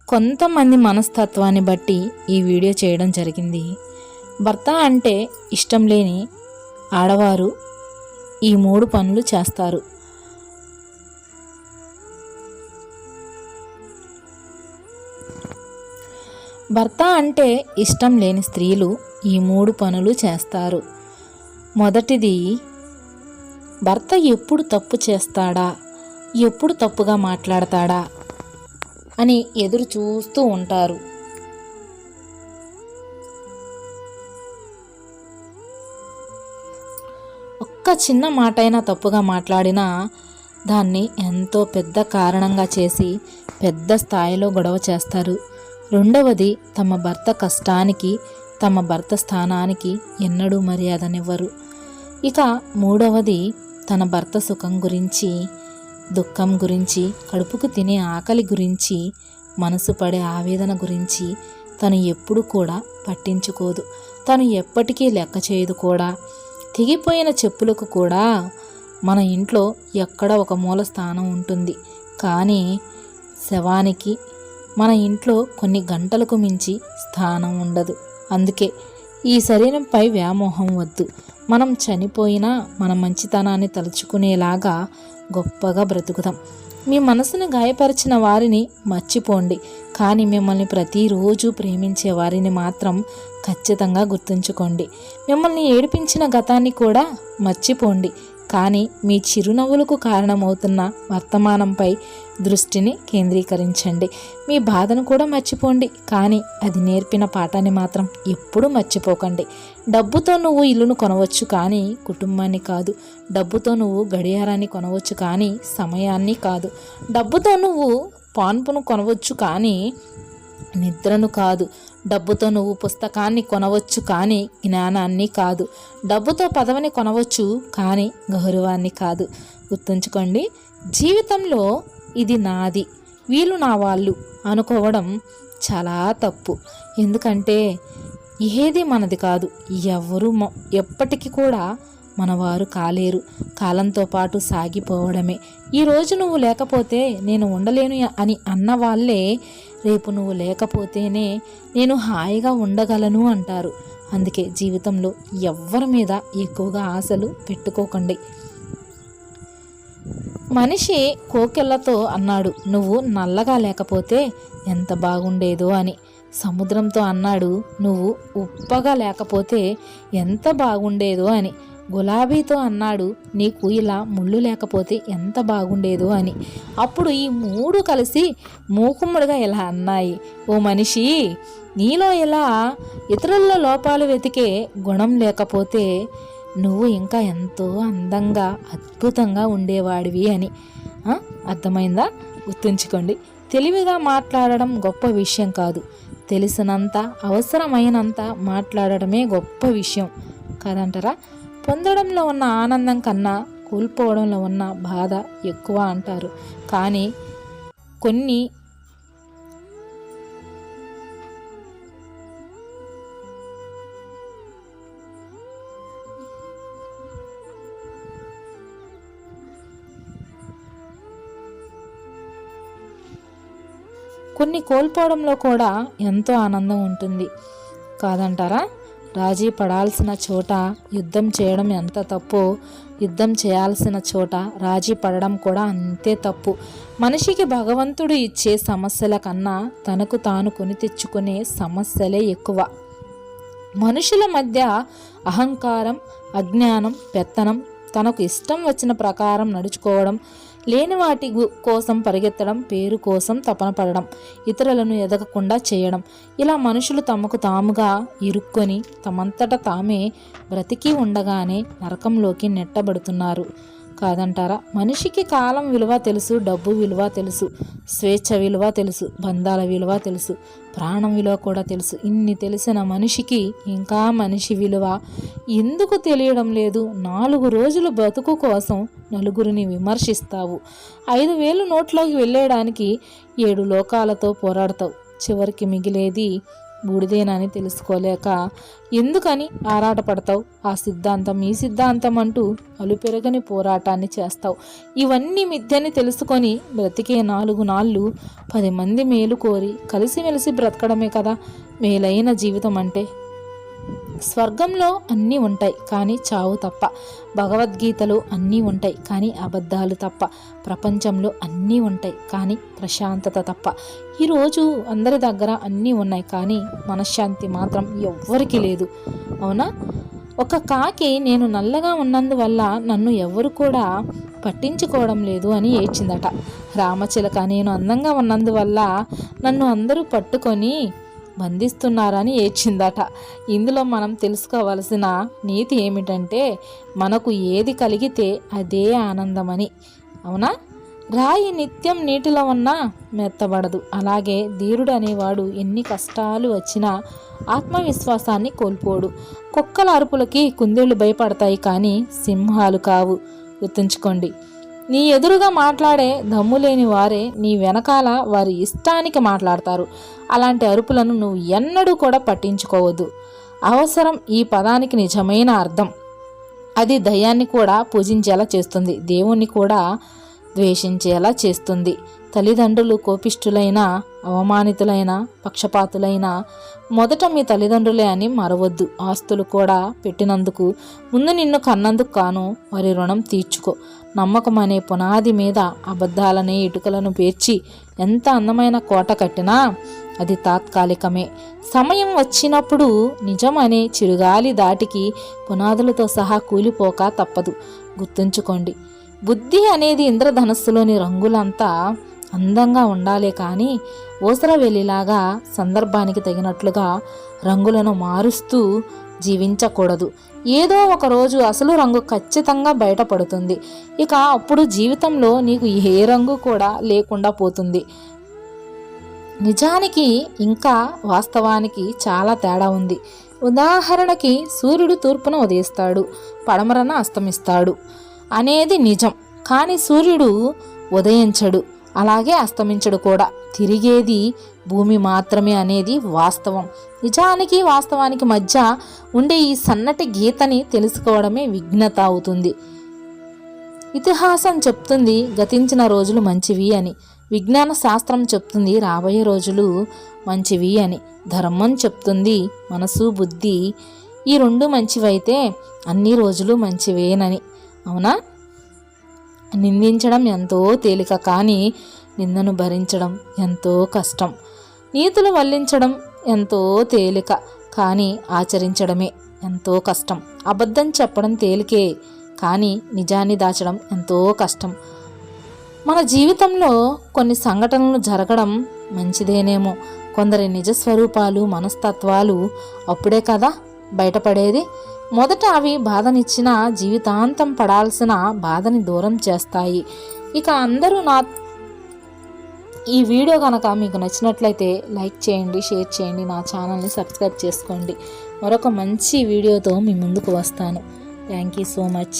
కొంతమంది మనస్తత్వాన్ని బట్టి ఈ వీడియో చేయడం జరిగింది. భర్త అంటే ఇష్టం లేని ఆడవారు ఈ 3 పనులు చేస్తారు. భర్త అంటే ఇష్టం లేని స్త్రీలు ఈ 3 పనులు చేస్తారు. మొదటిది, భర్త ఎప్పుడు తప్పు చేస్తాడా, ఎప్పుడు తప్పుగా మాట్లాడతాడా అని ఎదురు చూస్తూ ఉంటారు. ఒక్క చిన్న మాటైనా తప్పుగా మాట్లాడినా దాన్ని ఎంతో పెద్ద కారణంగా చేసి పెద్ద స్థాయిలో గొడవ చేస్తారు. రెండవది, తమ భర్త కష్టానికి, తమ భర్త స్థానానికి ఎన్నడూ మర్యాదనివ్వరు. ఇక మూడవది, తన భర్త సుఖం గురించి, దుఃఖం గురించి, కడుపుకు తినే ఆకలి గురించి, మనసు పడే ఆవేదన గురించి తను ఎప్పుడు కూడా పట్టించుకోదు. తను ఎప్పటికీ లెక్క చేయదు కూడా. తెగిపోయిన చెప్పులకు కూడా మన ఇంట్లో ఎక్కడ ఒక మూల స్థానం ఉంటుంది, కానీ శవానికి మన ఇంట్లో కొన్ని గంటలకు మించి స్థానం ఉండదు. అందుకే ఈ శరీరంపై వ్యామోహం వద్దు. మనం చనిపోయినా మన మంచితనాన్ని తలుచుకునేలాగా గొప్పగా బ్రతుకుతాం. మీ మనసును గాయపరిచిన వారిని మర్చిపోండి, కానీ మిమ్మల్ని ప్రతిరోజు ప్రేమించే వారిని మాత్రం ఖచ్చితంగా గుర్తుంచుకోండి. మిమ్మల్ని ఏడిపించిన గతాన్ని కూడా మర్చిపోండి, కానీ మీ చిరునవ్వులకు కారణమవుతున్న వర్తమానంపై దృష్టిని కేంద్రీకరించండి. మీ బాధను కూడా మర్చిపోండి, కానీ అది నేర్పిన పాఠాన్ని మాత్రం ఎప్పుడూ మర్చిపోకండి. డబ్బుతో నువ్వు ఇల్లును కొనవచ్చు, కానీ కుటుంబాన్ని కాదు. డబ్బుతో నువ్వు గడియారాన్ని కొనవచ్చు, కానీ సమయాన్ని కాదు. డబ్బుతో నువ్వు పాన్పును కొనవచ్చు, కానీ నిద్రను కాదు. డబ్బుతో నువ్వు పుస్తకాన్ని కొనవచ్చు, కానీ జ్ఞానాన్ని కాదు. డబ్బుతో పదవిని కొనవచ్చు, కానీ గౌరవాన్ని కాదు. గుర్తుంచుకోండి, జీవితంలో ఇది నాది, వీళ్ళు నా వాళ్ళు అనుకోవడం చాలా తప్పు. ఎందుకంటే ఏది మనది కాదు. ఎవరు ఎప్పటికీ కూడా మనవారు కాలేరు. కాలంతో పాటు సాగిపోవడమే. ఈరోజు నువ్వు లేకపోతే నేను ఉండలేను అని అన్న వాళ్ళే రేపు నువ్వు లేకపోతేనే నేను హాయిగా ఉండగలను అంటారు. అందుకే జీవితంలో ఎవ్వరి మీద ఎక్కువగా ఆశలు పెట్టుకోకండి. మనిషి కోకిళ్ళతో అన్నాడు, నువ్వు నల్లగా లేకపోతే ఎంత బాగుండేదో అని. సముద్రంతో అన్నాడు, నువ్వు ఉప్పగా లేకపోతే ఎంత బాగుండేదో అని. గులాబీతో అన్నాడు, నీకు ఇలా ముళ్ళు లేకపోతే ఎంత బాగుండేదో అని. అప్పుడు ఈ 3 కలిసి మూకుమ్మడిగా ఇలా అన్నాయి, ఓ మనిషి, నీలో ఇలా ఇతరుల లోపాలు వెతికే గుణం లేకపోతే నువ్వు ఇంకా ఎంతో అందంగా అద్భుతంగా ఉండేవాడివి అని. అర్థమైందా? గుర్తుంచుకోండి, తెలివిగా మాట్లాడడం గొప్ప విషయం కాదు. తెలిసినంత, అవసరమైనంత మాట్లాడటమే గొప్ప విషయం కాదంటారా? పొందడంలో ఉన్న ఆనందం కన్నా కోల్పోవడంలో ఉన్న బాధ ఎక్కువ అంటారు. కానీ కొన్ని కోల్పోవడంలో కూడా ఎంతో ఆనందం ఉంటుంది కాదంటారా? రాజీ పడాల్సిన చోట యుద్ధం చేయడం ఎంత తప్పో, యుద్ధం చేయాల్సిన చోట రాజీ పడడం కూడా అంతే తప్పు. మనిషికి భగవంతుడు ఇచ్చే సమస్యల కన్నా తనకు తాను కొని తెచ్చుకునే సమస్యలే ఎక్కువ. మనుషుల మధ్య అహంకారం, అజ్ఞానం, పెత్తనం, తనకు ఇష్టం వచ్చిన ప్రకారం నడుచుకోవడం, లేని వాటి కోసం పరిగెత్తడం, పేరు కోసం తపన పడడం, ఇతరులను ఎదగకుండా చేయడం, ఇలా మనుషులు తమకు తాముగా ఇరుక్కొని తమంతట తామే బ్రతికి ఉండగానే నరకంలోకి నెట్టబడుతున్నారు కాదంటారా? మనిషికి కాలం విలువ తెలుసు, డబ్బు విలువ తెలుసు, స్వేచ్ఛ విలువ తెలుసు, బంధాల విలువ తెలుసు, ప్రాణం విలువ కూడా తెలుసు. ఇన్ని తెలిసిన మనిషికి ఇంకా మనిషి విలువ ఎందుకు తెలియడం లేదు? 4 రోజులు బ్రతుకు కోసం నలుగురిని విమర్శిస్తావు. 5,000 నోట్లోకి వెళ్ళేయడానికి 7 లోకాలతో పోరాడతావు. చివరికి మిగిలేది బూడిదేనని తెలుసుకోలేక ఎందుకని ఆరాటపడతావు? ఆ సిద్ధాంతం ఈ సిద్ధాంతం అంటూ అలుపెరగని పోరాటాన్ని చేస్తావు. ఇవన్నీ మిథ్యని తెలుసుకొని బ్రతికే 4 నాళ్ళు 10 మంది మేలు కోరి కలిసిమెలిసి బ్రతకడమే కదా మేలైన జీవితం అంటే. స్వర్గంలో అన్నీ ఉంటాయి కానీ చావు తప్ప, భగవద్గీతలో అన్నీ ఉంటాయి కానీ అబద్ధాలు తప్ప, ప్రపంచంలో అన్నీ ఉంటాయి కానీ ప్రశాంతత తప్ప. ఈరోజు అందరి దగ్గర అన్నీ ఉన్నాయి కానీ మనశ్శాంతి మాత్రం ఎవ్వరికీ లేదు. అవునా? ఒక కాకి నేను నల్లగా ఉన్నందువల్ల నన్ను ఎవరు కూడా పట్టించుకోవడం లేదు అని ఏడ్చిందట. రామచిలక నేను అందంగా ఉన్నందువల్ల నన్ను అందరూ పట్టుకొని బంధిస్తున్నారని ఏడ్చిందట. ఇందులో మనం తెలుసుకోవలసిన నీతి ఏమిటంటే మనకు ఏది కలిగితే అదే ఆనందమని. అవునా? రాయి నిత్యం నీటిలో ఉన్నా మెత్తబడదు. అలాగే ధీరుడు అనేవాడు ఎన్ని కష్టాలు వచ్చినా ఆత్మవిశ్వాసాన్ని కోల్పోడు. కుక్కల అరుపులకి కుందేళ్లు భయపడతాయి కానీ సింహాలు కావు. గుర్తుంచుకోండి. నీ ఎదురుగా మాట్లాడే దమ్ము లేని వారే నీ వెనకాల వారి ఇష్టానికి మాట్లాడతారు. అలాంటి అరుపులను నువ్వు ఎన్నడూ కూడా పట్టించుకోవద్దు. అవసరం ఈ పదానికి నిజమైన అర్థం. అది దయ్యాన్ని కూడా పూజించేలా చేస్తుంది, దేవుణ్ణి కూడా ద్వేషించేలా చేస్తుంది. తల్లిదండ్రులు కోపిష్ఠులైన, అవమానితులైన, పక్షపాతులైన మొదట మీ తల్లిదండ్రులే అని మరవద్దు. ఆస్తులు కూడా పెట్టినందుకు, ముందు నిన్ను కన్నందుకు కాను వారి రుణం తీర్చుకో. నమ్మకం అనే పునాది మీద అబద్ధాలనే ఇటుకలను పేర్చి ఎంత అందమైన కోట కట్టినా అది తాత్కాలికమే. సమయం వచ్చినప్పుడు నిజం అనే చిరుగాలి దాటికి పునాదులతో సహా కూలిపోక తప్పదు. గుర్తుంచుకోండి. బుద్ధి అనేది ఇంద్రధనస్సులోని రంగులంతా అందంగా ఉండాలే కానీ ఊసరవెల్లిలాగా సందర్భానికి తగినట్లుగా రంగులను మారుస్తూ జీవించకూడదు. ఏదో ఒక రోజు అసలు రంగు ఖచ్చితంగా బయటపడుతుంది. ఇక అప్పుడు జీవితంలో నీకు ఏ రంగు కూడా లేకుండా పోతుంది. నిజానికి ఇంకా వాస్తవానికి చాలా తేడా ఉంది. ఉదాహరణకి సూర్యుడు తూర్పున ఉదయిస్తాడు, పడమరన అస్తమిస్తాడు అనేది నిజం. కానీ సూర్యుడు ఉదయించడు, అలాగే అస్తమించడు కూడా. తిరిగేది భూమి మాత్రమే అనేది వాస్తవం. నిజానికి వాస్తవానికి మధ్య ఉండే ఈ సన్నటి గీతని తెలుసుకోవడమే విజ్ఞత అవుతుంది. ఇతిహాసం చెప్తుంది గతించిన రోజులు మంచివి అని, విజ్ఞాన శాస్త్రం చెప్తుంది రాబోయే రోజులు మంచివి అని, ధర్మం చెప్తుంది మనసు బుద్ధి ఈ రెండు మంచివైతే అన్ని రోజులు మంచివేనని. అవునా? నిందించడం ఎంతో తేలిక కానీ నిందను భరించడం ఎంతో కష్టం. నీతులు వల్లించడం ఎంతో తేలిక కానీ ఆచరించడమే ఎంతో కష్టం. అబద్ధం చెప్పడం తేలికే కానీ నిజాన్ని దాచడం ఎంతో కష్టం. మన జీవితంలో కొన్ని సంఘటనలు జరగడం మంచిదేనేమో. కొందరి నిజస్వరూపాలు మనస్తత్వాలు అప్పుడే కదా బయటపడేది. మొదట అవి బాధనిచ్చినా జీవితాంతం పడాల్సిన బాధని దూరం చేస్తాయి. ఇక అందరూ ఈ వీడియో కనుక మీకు నచ్చినట్లయితే లైక్ చేయండి, షేర్ చేయండి, నా ఛానల్ని సబ్స్క్రైబ్ చేసుకోండి. మరొక మంచి వీడియోతో మీ ముందుకు వస్తాను. Thank you so much.